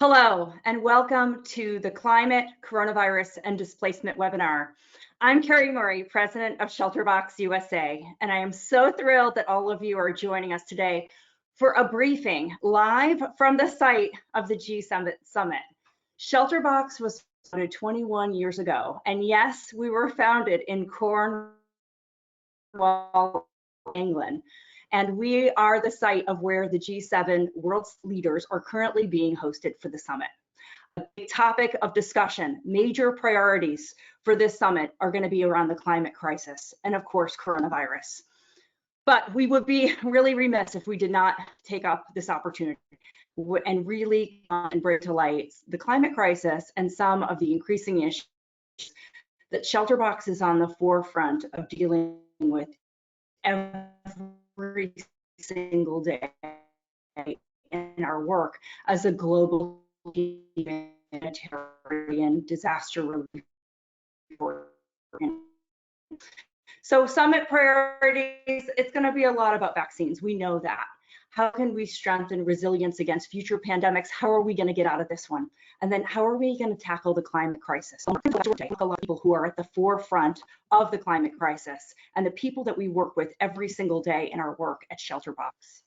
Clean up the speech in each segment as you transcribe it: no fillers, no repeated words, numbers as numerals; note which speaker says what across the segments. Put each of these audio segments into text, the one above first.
Speaker 1: Hello, and welcome to the Climate, Coronavirus, and Displacement webinar. I'm Carrie Murray, President of ShelterBox USA, and I am so thrilled that all of you are joining us today for a briefing live from the site of the G7 Summit. ShelterBox was founded 21 years ago, and yes, we were founded in Cornwall, England. And we are the site of where the G7 world leaders are currently being hosted for the summit. A big topic of discussion, major priorities for this summit are going to be around the climate crisis and, of course, coronavirus. But we would be really remiss if we did not take up this opportunity and really bring to light the climate crisis and some of the increasing issues that ShelterBox is on the forefront of dealing with every single day in our work as a global humanitarian disaster relief. So summit priorities, it's going to be a lot about vaccines. We know that. How can we strengthen resilience against future pandemics? How are we going to get out of this one? And then how are we going to tackle the climate crisis? A lot of people who are at the forefront of the climate crisis and the people that we work with every single day in our work at ShelterBox.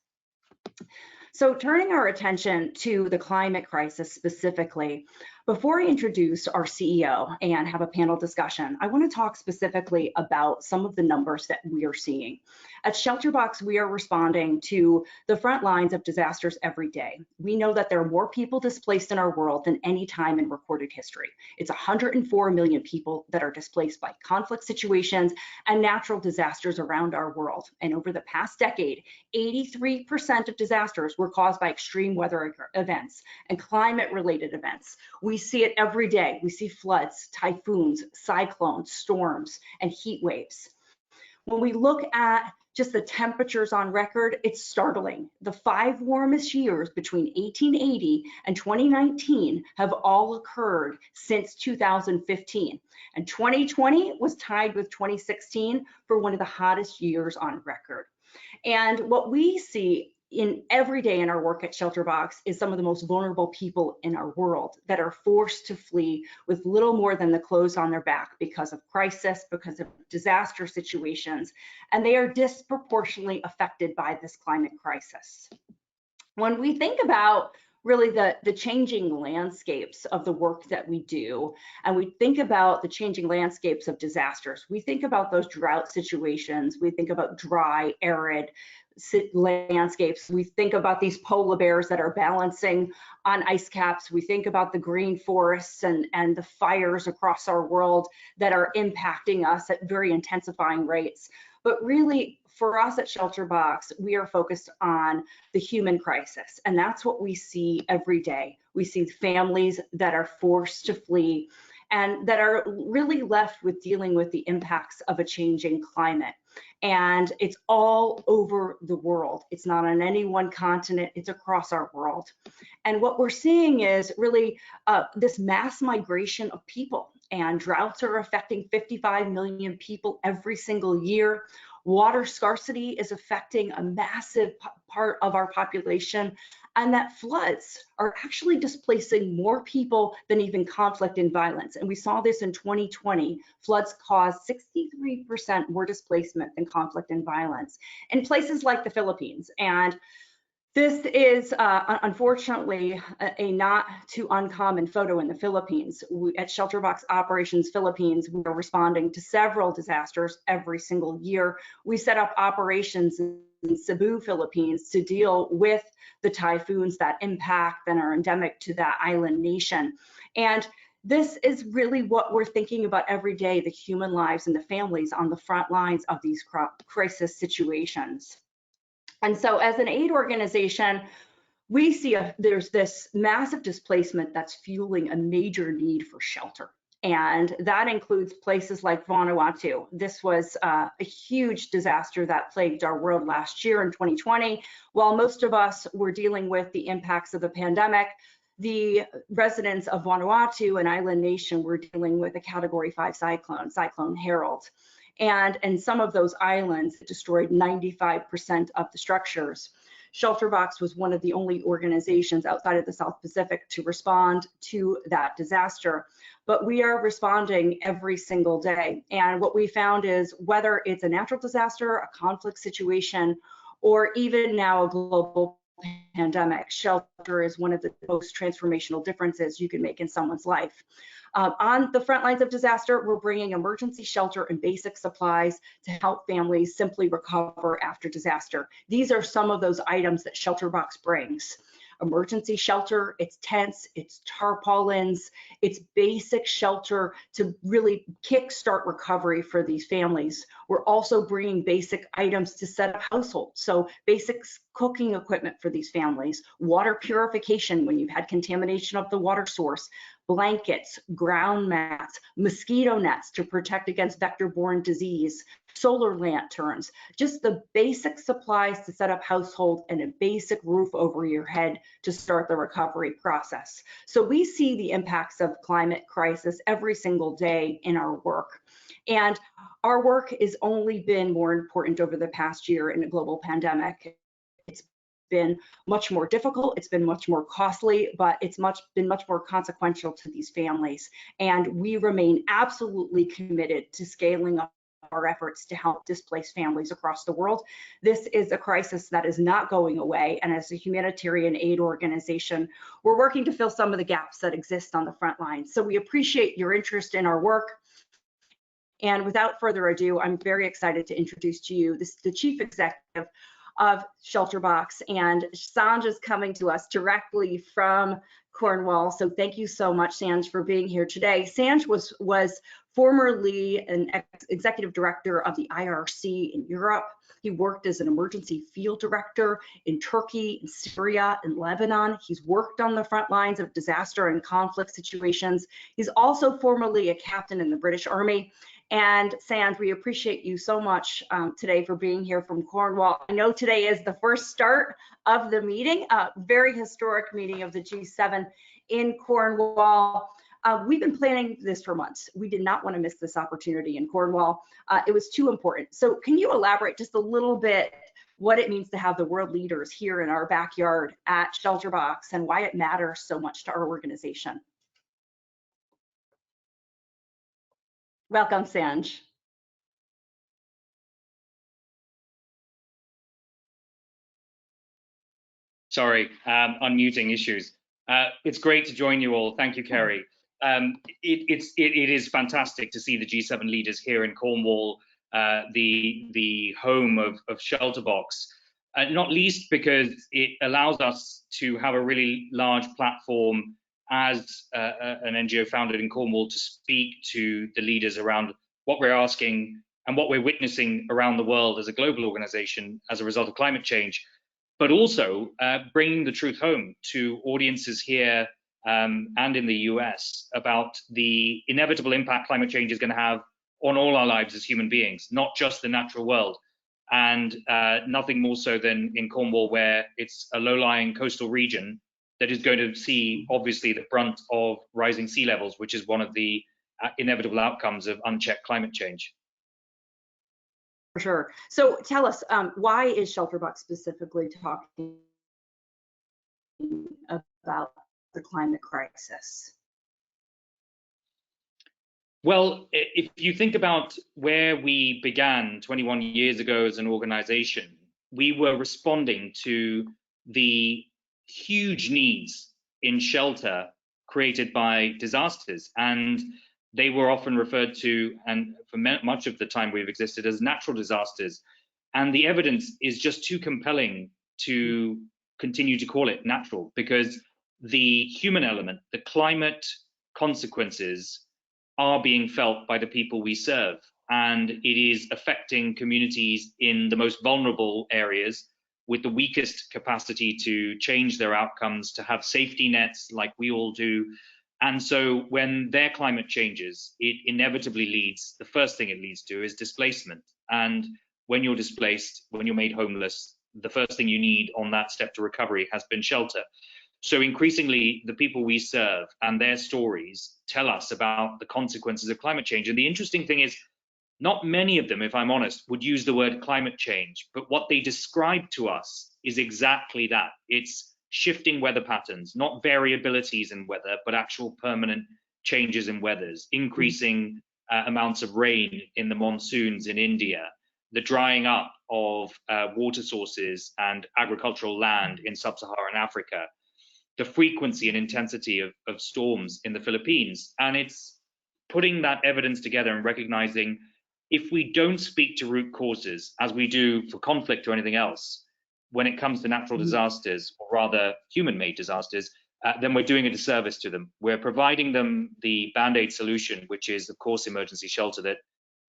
Speaker 1: So turning our attention to the climate crisis specifically, before I introduce our CEO and have a panel discussion, I want to talk specifically about some of the numbers that we are seeing. At ShelterBox, we are responding to the front lines of disasters every day. We know that there are more people displaced in our world than any time in recorded history. It's 104 million people that are displaced by conflict situations and natural disasters around our world. And over the past decade, 83% of disasters were caused by extreme weather events and climate-related events. We see it every day. We see floods, typhoons, cyclones, storms, and heat waves. When we look at just the temperatures on record, it's startling. The 5 warmest years between 1880 and 2019 have all occurred since 2015. And 2020 was tied with 2016 for one of the hottest years on record. And what we see in every day in our work at ShelterBox is some of the most vulnerable people in our world that are forced to flee with little more than the clothes on their back because of crisis, because of disaster situations, and they are disproportionately affected by this climate crisis. When we think about really the changing landscapes of the work that we do, and we think about the changing landscapes of disasters, we think about those drought situations, we think about dry, arid landscapes, we think about these polar bears that are balancing on ice caps, we think about the green forests and the fires across our world that are impacting us at very intensifying rates. But really, for us at ShelterBox, we are focused on the human crisis, and that's what we see every day. We see families that are forced to flee and that are really left with dealing with the impacts of a changing climate. And it's all over the world. It's not on any one continent, it's across our world. And what we're seeing is really this mass migration of people, and droughts are affecting 55 million people every single year. Water scarcity is affecting a massive part of our population, and that floods are actually displacing more people than even conflict and violence. And we saw this in 2020. Floods caused 63% more displacement than conflict and violence in places like the Philippines. And this is unfortunately a not too uncommon photo in the Philippines. At ShelterBox Operations Philippines, we are responding to several disasters every single year. We set up operations in Cebu, Philippines to deal with the typhoons that impact and are endemic to that island nation. And this is really what we're thinking about every day, the human lives and the families on the front lines of these crisis situations. And so as an aid organization, we see there's this massive displacement that's fueling a major need for shelter. And that includes places like Vanuatu. This was a huge disaster that plagued our world last year in 2020. While most of us were dealing with the impacts of the pandemic, the residents of Vanuatu, an island nation, were dealing with a Category 5 cyclone, Cyclone Harold. And some of those islands destroyed 95% of the structures. ShelterBox was one of the only organizations outside of the South Pacific to respond to that disaster. But we are responding every single day. And what we found is whether it's a natural disaster, a conflict situation, or even now a global pandemic, shelter is one of the most transformational differences you can make in someone's life. On the front lines of disaster, we're bringing emergency shelter and basic supplies to help families simply recover after disaster. These are some of those items that ShelterBox brings. Emergency shelter, it's tents, it's tarpaulins, it's basic shelter to really kickstart recovery for these families. We're also bringing basic items to set up households. So basic cooking equipment for these families, water purification when you've had contamination of the water source, blankets, ground mats, mosquito nets to protect against vector-borne disease, solar lanterns, just the basic supplies to set up household and a basic roof over your head to start the recovery process. So we see the impacts of climate crisis every single day in our work. And our work has only been more important over the past year in a global pandemic. It's been much more difficult, it's been much more costly, but it's been much more consequential to these families. And we remain absolutely committed to scaling up our efforts to help displaced families across the world. This is a crisis that is not going away, and as a humanitarian aid organization, we're working to fill some of the gaps that exist on the front lines. So we appreciate your interest in our work. And without further ado, I'm very excited to introduce to you the Chief Executive of ShelterBox, and Sanj is coming to us directly from Cornwall. So thank you so much, Sanj, for being here today. Sanj was formerly an executive director of the IRC in Europe. He worked as an emergency field director in Turkey, in Syria, in Lebanon. He's worked on the front lines of disaster and conflict situations. He's also formerly a captain in the British Army. And Sanj, we appreciate you so much today for being here from Cornwall. I know today is the first start of the meeting, a very historic meeting of the G7 in Cornwall. We've been planning this for months. We did not want to miss this opportunity in Cornwall. It was too important. So can you elaborate just a little bit what it means to have the world leaders here in our backyard at ShelterBox and why it matters so much to our organization? Welcome, Sanj.
Speaker 2: Sorry, unmuting issues. It's great to join you all. Thank you, Kerry. It is fantastic to see the G7 leaders here in Cornwall, the home of ShelterBox, not least because it allows us to have a really large platform as an NGO founded in Cornwall to speak to the leaders around what we're asking and what we're witnessing around the world as a global organization as a result of climate change, but also bringing the truth home to audiences here and in the US about the inevitable impact climate change is going to have on all our lives as human beings, not just the natural world. And nothing more so than in Cornwall, where it's a low-lying coastal region that is going to see, obviously, the brunt of rising sea levels, which is one of the inevitable outcomes of unchecked climate change.
Speaker 1: For sure. So tell us, why is ShelterBox specifically talking about the climate crisis?
Speaker 2: Well, if you think about where we began 21 years ago as an organization, we were responding to the huge needs in shelter created by disasters, and they were often referred to, and for much of the time we've existed, as natural disasters. And the evidence is just too compelling to continue to call it natural, because the human element, the climate consequences, are being felt by the people we serve, and it is affecting communities in the most vulnerable areas with the weakest capacity to change their outcomes, to have safety nets like we all do. And so when their climate changes, it inevitably leads, the first thing it leads to is displacement. And when you're displaced, when you're made homeless, the first thing you need on that step to recovery has been shelter. So increasingly, the people we serve and their stories tell us about the consequences of climate change. And the interesting thing is, not many of them, if I'm honest, would use the word climate change, but what they describe to us is exactly that. It's shifting weather patterns, not variabilities in weather, but actual permanent changes in weathers, increasing amounts of rain in the monsoons in India, the drying up of water sources and agricultural land in sub-Saharan Africa, the frequency and intensity of storms in the Philippines. And it's putting that evidence together and recognizing if we don't speak to root causes, as we do for conflict or anything else, when it comes to natural disasters, or rather human-made disasters, then we're doing a disservice to them. We're providing them the band-aid solution, which is, of course, emergency shelter that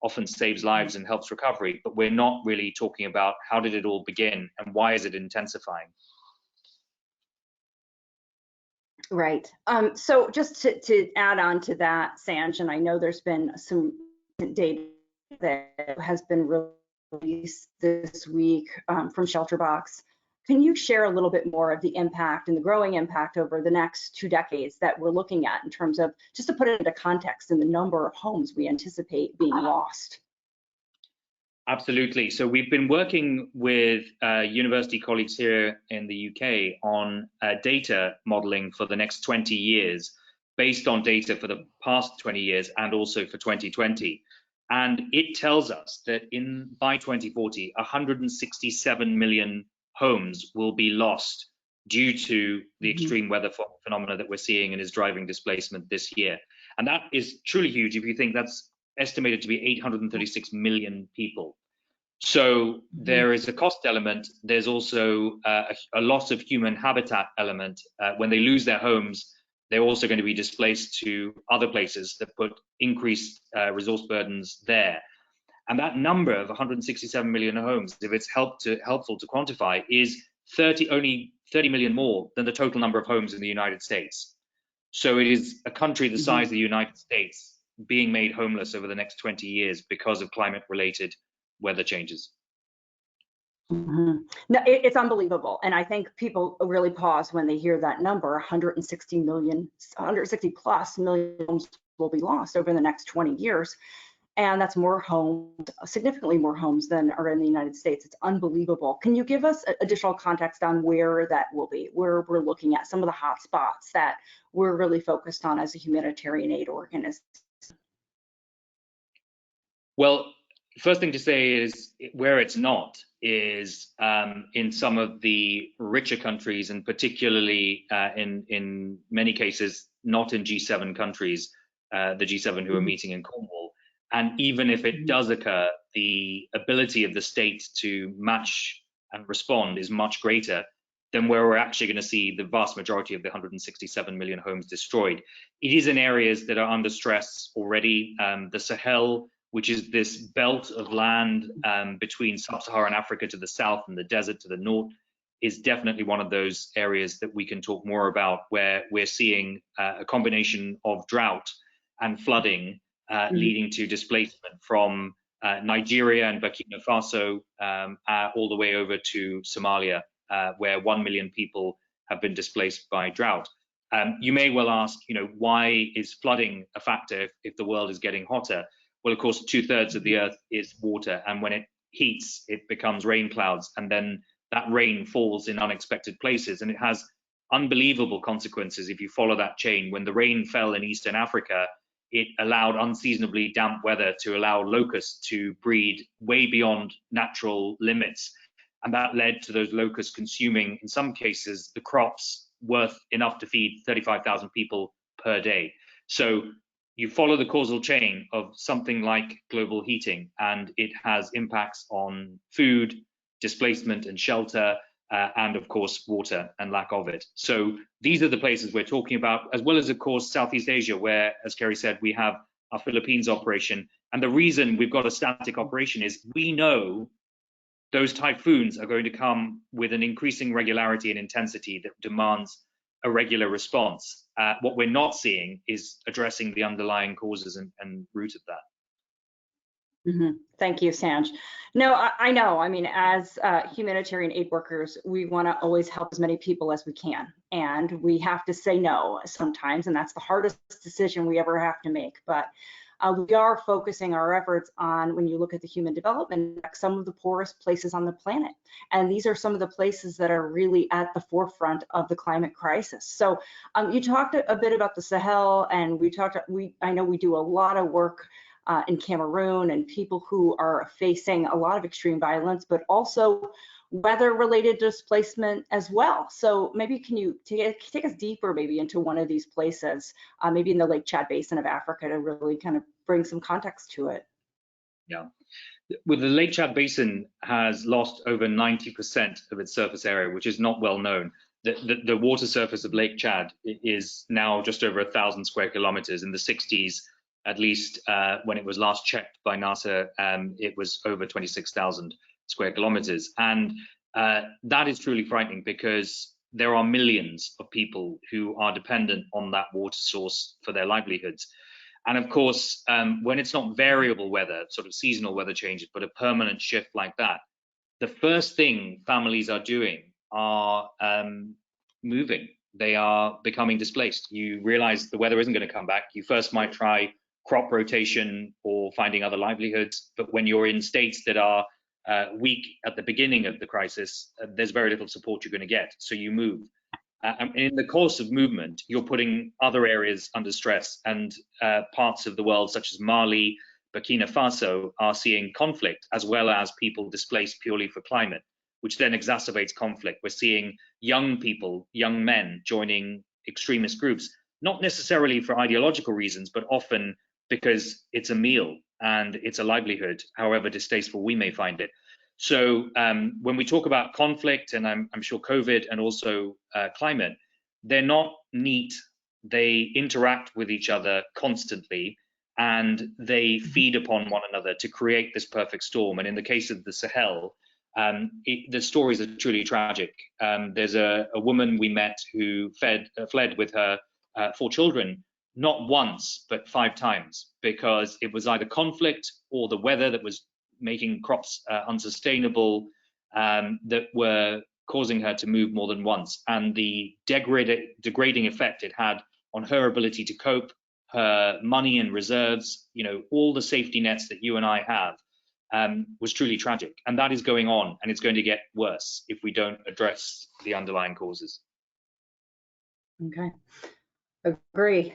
Speaker 2: often saves lives and helps recovery, but we're not really talking about how did it all begin and why is it intensifying.
Speaker 1: Right. So just to add on to that, Sanj, and I know there's been some data that has been released this week from ShelterBox. Can you share a little bit more of the impact and the growing impact over the next 2 decades that we're looking at in terms of, just to put it into context, in the number of homes we anticipate being lost?
Speaker 2: Absolutely. So we've been working with university colleagues here in the UK on data modeling for the next 20 years, based on data for the past 20 years and also for 2020. And it tells us that by 2040, 167 million homes will be lost due to the extreme weather phenomena that we're seeing and is driving displacement this year. And that is truly huge if you think that's estimated to be 836 million people. So there is a cost element. There's also a loss of human habitat element. When they lose their homes, they're also going to be displaced to other places that put increased resource burdens there. And that number of 167 million homes, if it's helpful to quantify, is only 30 million more than the total number of homes in the United States. So it is a country the size of the United States being made homeless over the next 20 years because of climate-related weather changes.
Speaker 1: No, it's unbelievable. And I think people really pause when they hear that number. 160 plus million homes will be lost over the next 20 years. And that's more homes, significantly more homes than are in the United States. It's unbelievable. Can you give us additional context on where that will be, where we're looking at some of the hot spots that we're really focused on as a humanitarian aid organization?
Speaker 2: Well, first thing to say is where it's not is in some of the richer countries, and particularly in many cases not in G7 countries, the G7 who are meeting in Cornwall. And even if it does occur, the ability of the state to match and respond is much greater than where we're actually going to see the vast majority of the 167 million homes destroyed. It is in areas that are under stress already. The Sahel, which is this belt of land between sub-Saharan Africa to the south and the desert to the north, is definitely one of those areas that we can talk more about, where we're seeing a combination of drought and flooding leading to displacement from Nigeria and Burkina Faso all the way over to Somalia, where 1 million people have been displaced by drought. You may well ask, why is flooding a factor if the world is getting hotter? Well, of course, 2/3 of the earth is water, and when it heats, it becomes rain clouds, and then that rain falls in unexpected places, and it has unbelievable consequences if you follow that chain. When the rain fell in Eastern Africa, it allowed unseasonably damp weather to allow locusts to breed way beyond natural limits, and that led to those locusts consuming, in some cases, the crops worth enough to feed 35,000 people per day. So you follow the causal chain of something like global heating, and it has impacts on food, displacement and shelter, and of course water and lack of it. So these are the places we're talking about, as well as of course Southeast Asia, where, as Kerry said, we have our Philippines operation. And the reason we've got a static operation is we know those typhoons are going to come with an increasing regularity and intensity that demands a regular response. What we're not seeing is addressing the underlying causes and root of that.
Speaker 1: Thank you, Sanj. No, I know. I mean, as humanitarian aid workers, we want to always help as many people as we can, and we have to say no sometimes, and that's the hardest decision we ever have to make. But We are focusing our efforts on, when you look at the Human Development Index, some of the poorest places on the planet. And these are some of the places that are really at the forefront of the climate crisis. So you talked a bit about the Sahel, and I know we do a lot of work in Cameroon and people who are facing a lot of extreme violence, but also weather-related displacement as well. So maybe can you take us deeper maybe into one of these places, maybe in the Lake Chad Basin of Africa, to really kind of bring some context to it?
Speaker 2: Yeah. Well, the Lake Chad Basin has lost over 90% of its surface area, which is not well known. The water surface of Lake Chad is now just over 1,000 square kilometers. In the 60s, at least when it was last checked by NASA, it was over 26,000 square kilometers. And that is truly frightening, because there are millions of people who are dependent on that water source for their livelihoods. And of course, when it's not variable weather, sort of seasonal weather changes, but a permanent shift like that, the first thing families are doing are moving. They are becoming displaced. You realize the weather isn't going to come back. You first might try crop rotation or finding other livelihoods, but when you're in states that are weak at the beginning of the crisis, there's very little support you're going to get, so you move. And in the course of movement, you're putting other areas under stress, and parts of the world such as Mali, Burkina Faso are seeing conflict, as well as people displaced purely for climate, which then exacerbates conflict. We're seeing young people, young men, joining extremist groups, not necessarily for ideological reasons, but often because it's a meal and it's a livelihood, however distasteful we may find it. So when we talk about conflict, and I'm sure COVID and also climate, they're not neat. They interact with each other constantly, and they feed upon one another to create this perfect storm. And in the case of the Sahel, the stories are truly tragic. There's a woman we met who fled with her 4 children, not once, but 5 times, because it was either conflict or the weather that was making crops unsustainable, that were causing her to move more than once. And the degrading effect it had on her ability to cope, her money and reserves, all the safety nets that you and I have, was truly tragic. And that is going on, and it's going to get worse if we don't address the underlying causes.
Speaker 1: Okay, agree.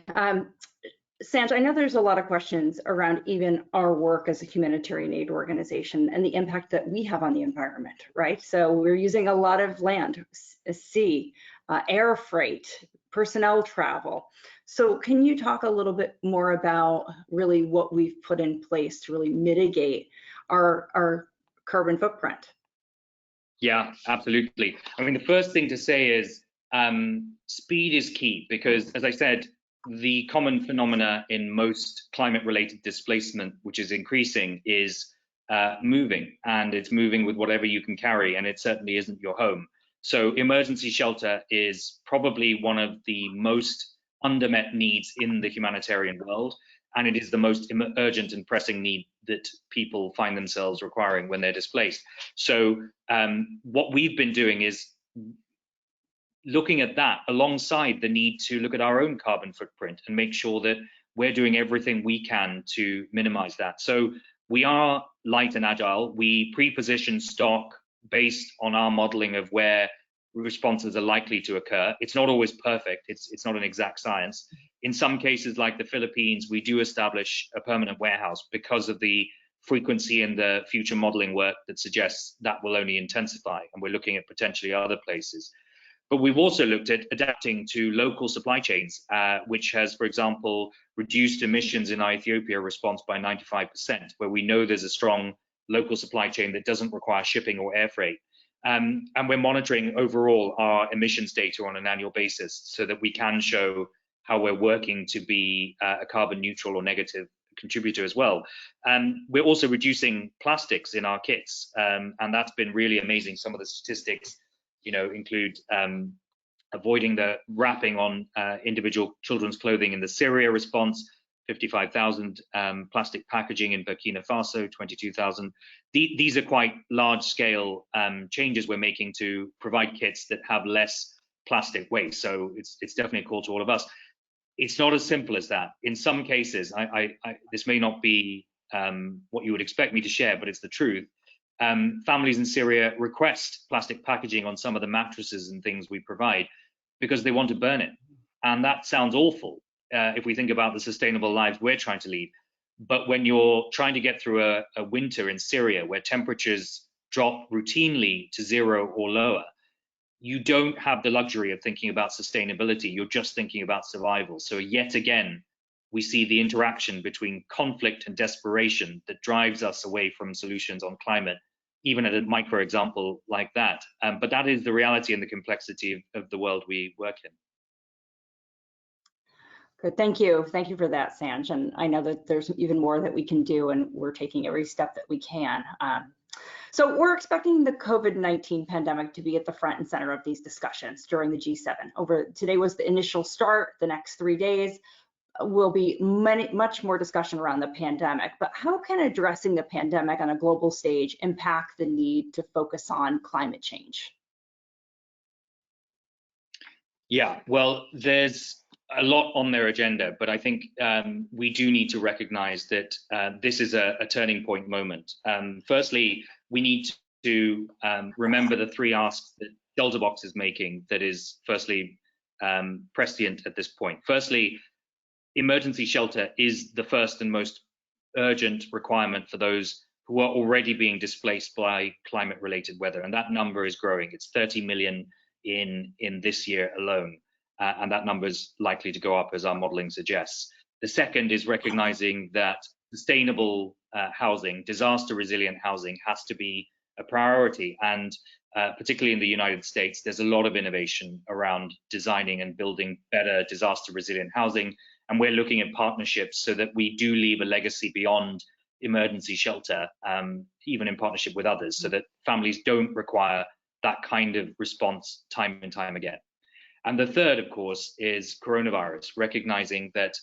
Speaker 1: Sanj, I know there's a lot of questions around even our work as a humanitarian aid organization and the impact that we have on the environment, right? So we're using a lot of land, sea, air freight, personnel travel. So can you talk a little bit more about really what we've put in place to really mitigate our carbon footprint?
Speaker 2: Yeah, absolutely. I mean, the first thing to say is speed is key, because, as I said, the common phenomena in most climate-related displacement, which is increasing, is moving, and it's moving with whatever you can carry, and it certainly isn't your home. So emergency shelter is probably one of the most undermet needs in the humanitarian world, and it is the most urgent and pressing need that people find themselves requiring when they're displaced. So what we've been doing is looking at that alongside the need to look at our own carbon footprint and make sure that we're doing everything we can to minimize that. So we are light and agile. We pre-position stock based on our modeling of where responses are likely to occur. It's not always perfect. It's not an exact science. In some cases, like the Philippines, we do establish a permanent warehouse because of the frequency and the future modeling work that suggests that will only intensify, and we're looking at potentially other places. But we've also looked at adapting to local supply chains, which has, for example, reduced emissions in our Ethiopia response by 95%, where we know there's a strong local supply chain that doesn't require shipping or air freight. And we're monitoring overall our emissions data on an annual basis so that we can show how we're working to be a carbon neutral or negative contributor as well. We're also reducing plastics in our kits, and that's been really amazing. Some of the statistics include avoiding the wrapping on individual children's clothing in the Syria response, 55,000 plastic packaging in Burkina Faso, 22,000. These are quite large-scale changes we're making to provide kits that have less plastic waste. So it's definitely a call to all of us. it's not as simple as that. In some cases, this may not be what you would expect me to share, but it's the truth. Families in Syria request plastic packaging on some of the mattresses and things we provide because they want to burn it. And that sounds awful if we think about the sustainable lives we're trying to lead. But when you're trying to get through a winter in Syria where temperatures drop routinely to 0 or lower, you don't have the luxury of thinking about sustainability. You're just thinking about survival. So yet again, we see the interaction between conflict and desperation that drives us away from solutions on climate, even at a micro example like that. But that is the reality and the complexity of the world we work in.
Speaker 1: Good, thank you. Thank you for that, Sanj. And I know that there's even more that we can do, and we're taking every step that we can. So we're expecting the COVID-19 pandemic to be at the front and center of these discussions during the G7. Today was the initial start. The next 3 days will be much more discussion around the pandemic. But how can addressing the pandemic on a global stage impact the need to focus on climate change?
Speaker 2: Yeah, well, there's a lot on their agenda, but I think we do need to recognize that this is a turning point moment. Firstly, we need to remember the 3 asks that ShelterBox is making that is firstly prescient at this point. Firstly, emergency shelter is the first and most urgent requirement for those who are already being displaced by climate-related weather, and that number is growing. It's 30 million in this year alone, and that number is likely to go up as our modeling suggests. The second is recognizing that sustainable housing, disaster-resilient housing, has to be a priority, and particularly in the United States, there's a lot of innovation around designing and building better disaster-resilient housing, and we're looking at partnerships so that we do leave a legacy beyond emergency shelter, even in partnership with others, so that families don't require that kind of response time and time again. And the third, of course, is coronavirus, recognizing that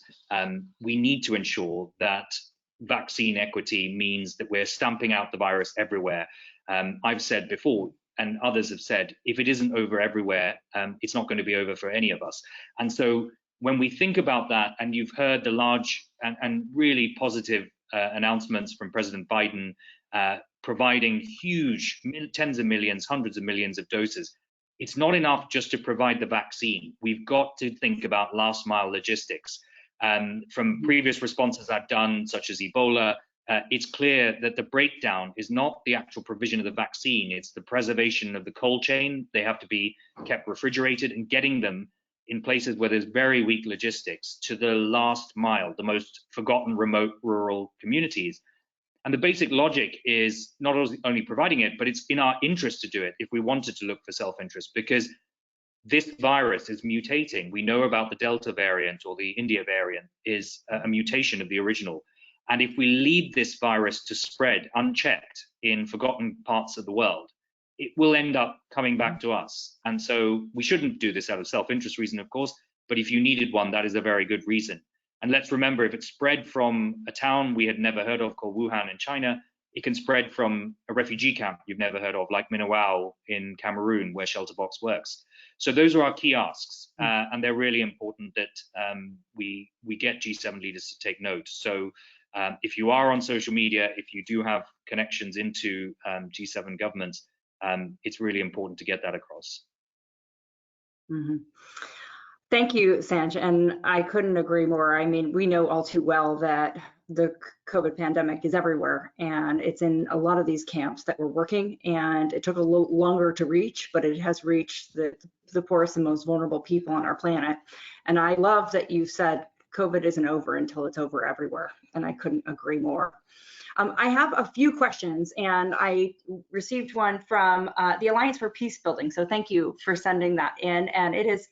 Speaker 2: we need to ensure that vaccine equity means that we're stamping out the virus everywhere. I've said before, and others have said, if it isn't over everywhere, it's not going to be over for any of us. And so when we think about that, and you've heard the large and really positive announcements from President Biden providing huge tens of millions, hundreds of millions of doses, it's not enough just to provide the vaccine. We've got to think about last mile logistics. From previous responses I've done, such as Ebola, it's clear that the breakdown is not the actual provision of the vaccine, it's the preservation of the cold chain. They have to be kept refrigerated, and getting them in places where there's very weak logistics to the last mile, the most forgotten remote rural communities. And the basic logic is not only providing it, but it's in our interest to do it if we wanted to look for self-interest, because this virus is mutating. We know about the Delta variant, or the India variant is a mutation of the original. And if we leave this virus to spread unchecked in forgotten parts of the world, it will end up coming back to us. And so we shouldn't do this out of self-interest reason, of course, but if you needed one, that is a very good reason. And let's remember, if it spread from a town we had never heard of called Wuhan in China, it can spread from a refugee camp you've never heard of, like Minawao in Cameroon, where ShelterBox works. So those are our key asks, and they're really important that we get G7 leaders to take note. So if you are on social media, if you do have connections into G7 governments, it's really important to get that across.
Speaker 1: Mm-hmm. Thank you, Sanj, and I couldn't agree more. I mean, we know all too well that the COVID pandemic is everywhere, and it's in a lot of these camps that we're working, and it took a little longer to reach, but it has reached the poorest and most vulnerable people on our planet. And I love that you said COVID isn't over until it's over everywhere, and I couldn't agree more. I have a few questions, and I received one from the Alliance for Peace Building, so thank you for sending that in. And it is,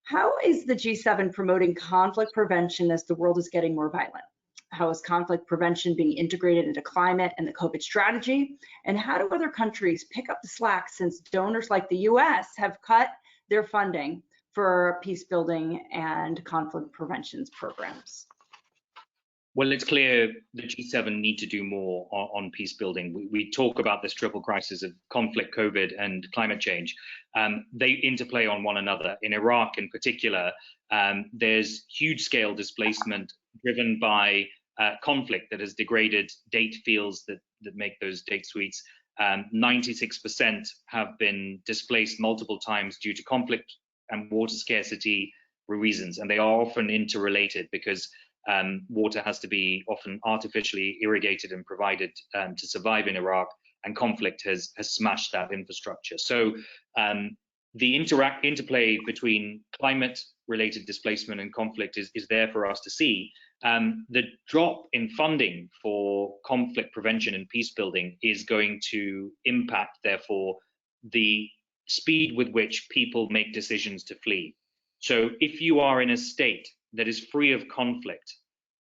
Speaker 1: how is the G7 promoting conflict prevention as the world is getting more violent? How is conflict prevention being integrated into climate and the COVID strategy? And how do other countries pick up the slack, since donors like the US have cut their funding for peace building and conflict prevention programs?
Speaker 2: Well, it's clear the G7 need to do more on peace building. We talk about this triple crisis of conflict, COVID, and climate change. They interplay on one another. In Iraq, in particular, there's huge scale displacement driven by conflict that has degraded date fields that make those date sweets. 96% have been displaced multiple times due to conflict and water scarcity reasons, and they are often interrelated because water has to be often artificially irrigated and provided to survive in Iraq, and conflict has smashed that infrastructure. So the interplay between climate-related displacement and conflict is there for us to see. The drop in funding for conflict prevention and peace building is going to impact, therefore, the speed with which people make decisions to flee. So if you are in a state that is free of conflict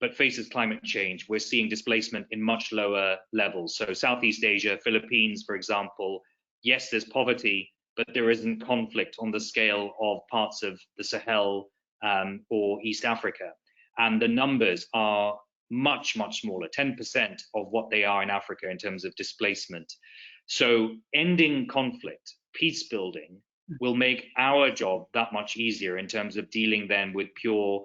Speaker 2: but faces climate change, we're seeing displacement in much lower levels. So Southeast Asia, Philippines, for example, yes, there's poverty, but there isn't conflict on the scale of parts of the Sahel or East Africa. And the numbers are much, much smaller, 10% of what they are in Africa in terms of displacement. So ending conflict, peace building, will make our job that much easier in terms of dealing then with pure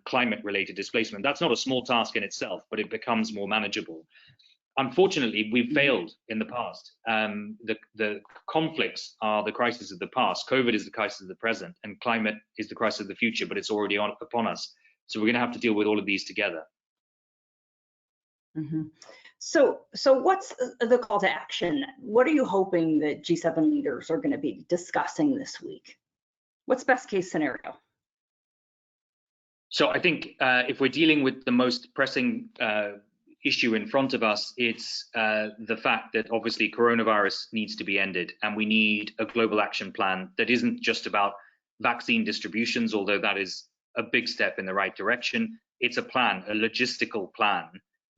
Speaker 2: climate-related displacement. That's not a small task in itself, but it becomes more manageable. Unfortunately, we've failed in the past. The conflicts are the crisis of the past. COVID is the crisis of the present, and climate is the crisis of the future, but it's already upon us. So we're going to have to deal with all of these together.
Speaker 1: Mm-hmm. So what's the call to action? What are you hoping that G7 leaders are going to be discussing this week? What's best case scenario?
Speaker 2: So I think if we're dealing with the most pressing issue in front of us, it's the fact that obviously coronavirus needs to be ended, and we need a global action plan that isn't just about vaccine distributions, although that is a big step in the right direction. It's a plan, a logistical plan,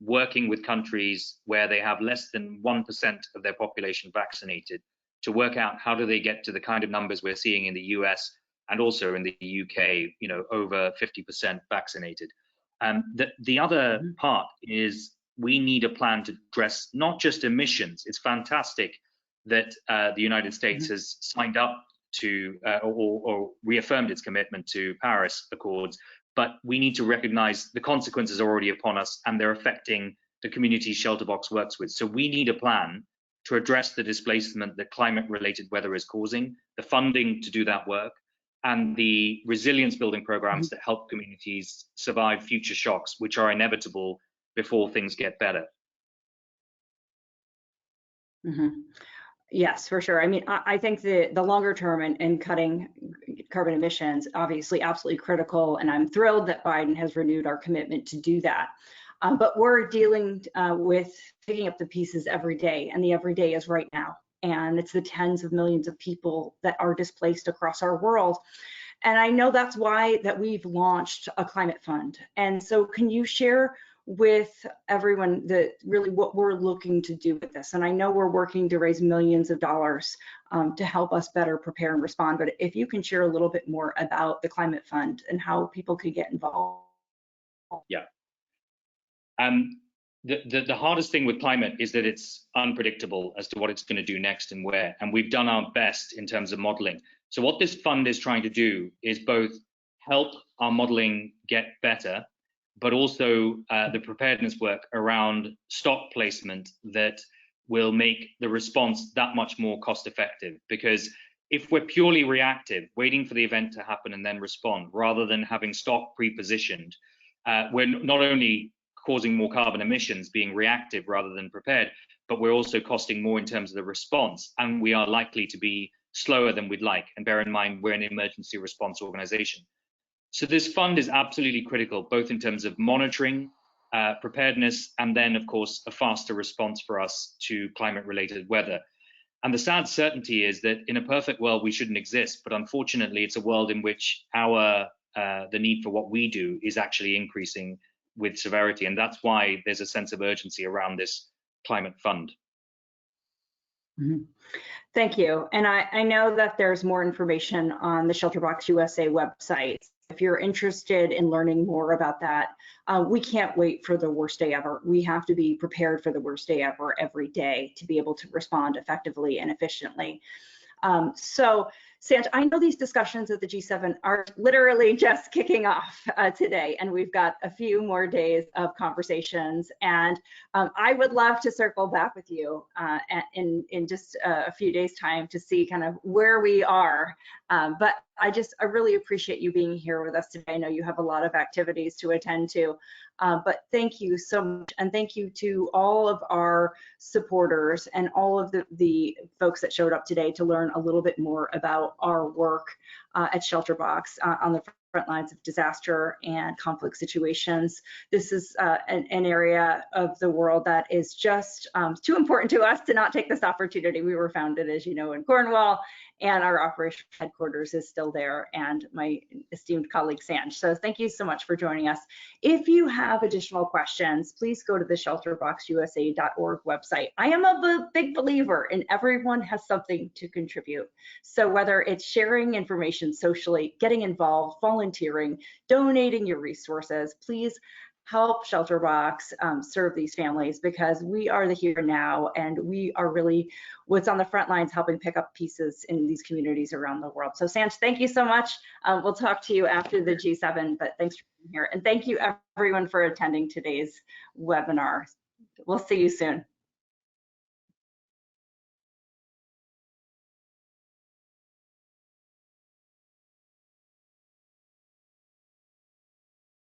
Speaker 2: working with countries where they have less than 1% of their population vaccinated to work out how do they get to the kind of numbers we're seeing in the US and also in the UK, over 50% vaccinated. The other part is we need a plan to address not just emissions. It's fantastic that the United States has signed up to or reaffirmed its commitment to Paris Accords, but we need to recognize the consequences are already upon us and they're affecting the communities ShelterBox works with. So we need a plan to address the displacement that climate-related weather is causing, the funding to do that work, and the resilience building programs that help communities survive future shocks, which are inevitable before things get better.
Speaker 1: Yes, for sure. I mean, I think the longer term and cutting carbon emissions, obviously absolutely critical, and I'm thrilled that Biden has renewed our commitment to do that. But we're dealing with picking up the pieces every day, and the everyday is right now. And it's the tens of millions of people that are displaced across our world. And I know that's why that we've launched a climate fund. And so can you share with everyone that really what we're looking to do with this? And I know we're working to raise millions of dollars to help us better prepare and respond, but if you can share a little bit more about the climate fund and how people could get involved.
Speaker 2: Yeah. The hardest thing with climate is that it's unpredictable as to what it's going to do next and where, and we've done our best in terms of modeling. So what this fund is trying to do is both help our modeling get better, but also the preparedness work around stock placement that will make the response that much more cost effective. Because if we're purely reactive, waiting for the event to happen and then respond, rather than having stock pre-positioned, we're not only causing more carbon emissions being reactive rather than prepared, but we're also costing more in terms of the response, and we are likely to be slower than we'd like. And bear in mind, we're an emergency response organization. So this fund is absolutely critical, both in terms of monitoring, preparedness, and then of course, a faster response for us to climate-related weather. And the sad certainty is that in a perfect world, we shouldn't exist, but unfortunately, it's a world in which the need for what we do is actually increasing with severity, and that's why there's a sense of urgency around this climate fund.
Speaker 1: Thank you. And I know that there's more information on the ShelterBox USA website. If you're interested in learning more about that, we can't wait for the worst day ever. We have to be prepared for the worst day ever every day to be able to respond effectively and efficiently. So, Sant, I know these discussions at the G7 are literally just kicking off today, and we've got a few more days of conversations. And I would love to circle back with you in just a few days' time to see kind of where we are. But I really appreciate you being here with us today. I know you have a lot of activities to attend to. But thank you so much, and thank you to all of our supporters and all of the folks that showed up today to learn a little bit more about our work at ShelterBox on the front lines of disaster and conflict situations. This is an area of the world that is just too important to us to not take this opportunity. We were founded, as you know, in Cornwall, and our operational headquarters is still there, and my esteemed colleague Sanj. So thank you so much for joining us. If you have additional questions, please go to the shelterboxusa.org website. I am a big believer in everyone has something to contribute. So whether it's sharing information socially, getting involved, volunteering, donating your resources, please help ShelterBox serve these families, because we are the here and now, and we are really what's on the front lines helping pick up pieces in these communities around the world. So Sanj, thank you so much. We'll talk to you after the G7, but thanks for being here. And thank you everyone for attending today's webinar. We'll see you soon.